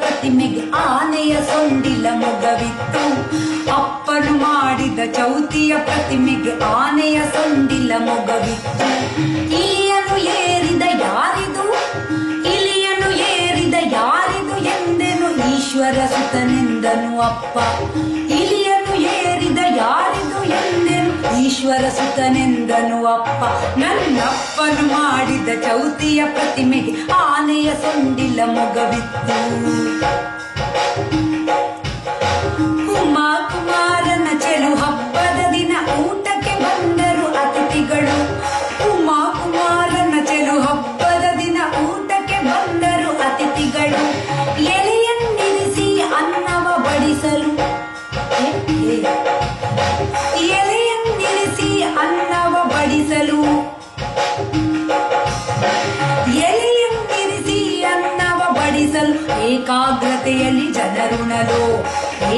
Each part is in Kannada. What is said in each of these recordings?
ಪ್ರತಿಮೆಗೆ ಆನೆಯ ಸೊಂಡಿಲ ಮೊಗವಿತ್ತು. ಅಪ್ಪನು ಮಾಡಿದ ಚೌತಿಯ ಪ್ರತಿಮೆಗೆ ಆನೆಯ ಸೊಂಡಿಲ ಮೊಗವಿತ್ತು. ಇಲಿಯನು ಏರಿದ ಯಾರಿದು, ಇಲಿಯನು ಏರಿದ ಯಾರಿದು ಎಂದೆನು ಈಶ್ವರ ಸುತನೆಂದನು ಅಪ್ಪ. ಇಲಿಯನು ಏರಿದ ಯಾರಿದು ಎಂದೆನು ಈಶ್ವರ ಸುತನೆಂದನು ಅಪ್ಪ. ನನ್ನಪ್ಪನು ಮಾಡಿದ ಚೌತಿಯ ಪ್ರತಿಮೆಗೆ ಆನೆಯ ಸೊಂಡಿಲ ಮೊಗವಿತ್ತು. ಉಮಾ ಕುಮಾರನ ಚೆಲು ಹಬ್ಬದ ದಿನ ಊಟಕ್ಕೆ ಬಂದರು ಅತಿಥಿಗಳು. ಉಮಾ ಕುಮಾರನ ಚೆಲು ಹಬ್ಬದ ದಿನ ಊಟಕ್ಕೆ ಬಂದರು ಅತಿಥಿಗಳು. ಎಲೆಯನ್ನಿರಿಸಿ ಅನ್ನವ ಬಡಿಸಲು, ಎಲೆಯನ್ನಿರಿಸಿ ಅನ್ನವ ಬಡಿಸಲು, ಎಲೆಯನ್ನಿರಿಸಿ ಅನ್ನವ ಬಡಿಸಲು ಏಕಾಗ್ರತೆಯಲ್ಲಿ ಜನರುಣಲು,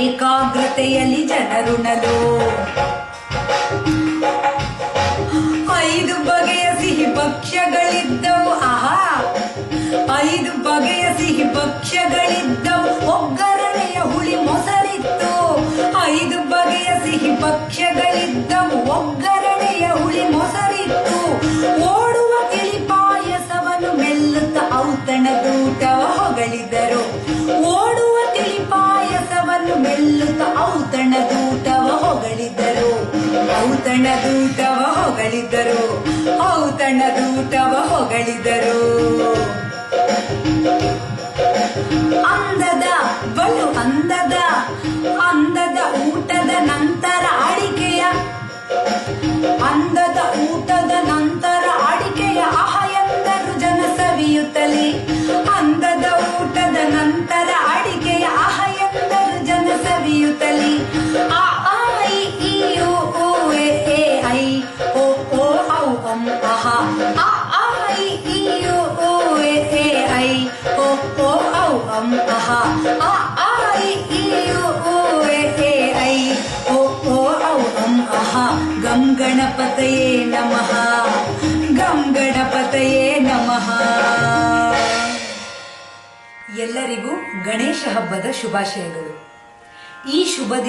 ಏಕಾಗ್ರತೆಯಲ್ಲಿ ಜನರುಣಲು. 5 ಬಗೆಯ ಸಿಹಿ ಭಕ್ಷ್ಯಗಳಿದ್ದವು. ಆಹಾ, 5 ಬಗೆಯ ಸಿಹಿ ಭಕ್ಷ್ಯಗಳಿದ್ದವು. ಒಗ್ಗರಣೆಯ ಹುಳಿ ಮೊಸರಿತ್ತು. 5 ಬಗೆಯ ಸಿಹಿ ಭಕ್ಷ್ಯಗಳಿದ್ದವು. ಒಗ್ಗರಣೆಯ ಹುಳಿ ಮೊಸರಿತ್ತು. ಓಡುವ ತಿಳಿ ಪಾಯಸವನ್ನು ಮೆಲ್ಲುತ್ತ ಔತಣದೂಟವ ಹೊಗಳಿದರು. ಓಡುವ ತಿಳಿ ಪಾಯಸವನ್ನು ಮೆಲ್ಲುತ್ತ ಔತಣದೂಟವ ಹೊಗಳಿದರು. ಔತಣದೂಟವ ಹೊಗಳಿದರು. ಔತಣದೂಟವ ಹೊಗಳಿದರು. ಅಂದದ ಬಲು ಅಂದದ ಅಂದದ ಊಟದ ನಂತರ ಅಡಿಕೆಯ, ಅಂದದ ಊಟದ ನಂತರ ಅಡಿಕೆಯ ಆಹ ಎಂದರು ಜನ ಸವಿಯುತ್ತಲೇ. ಅಂದದ ಊಟದ ನಂತರ ಅಡಿಕೆಯ ಆಹ ಎಂದರು ಜನ ಸವಿಯುತ್ತಲೇ. ಆ ಐ ಈ ಓ ಎ ಐ ಓ ಓ ಔ ಅಂ ಅಹ. ಆ ಐ ಈ ಓ ಎ ಐ ಓ ಓ ಔ ಅಂ ಅಹ. ಆ ಐ ಈ ಓ ಎ ಐ ಓ ಓ ಔ ಅಂ ಅಹ. ಗಂ ಗಣಪತಯೇ ನಮಃ, ಗಂ ಗಣಪತಯೇ ನಮಃ. ಎಲ್ಲರಿಗೂ ಗಣೇಶ ಹಬ್ಬದ ಶುಭಾಶಯಗಳು. ಈ ಶುಭ ದಿನ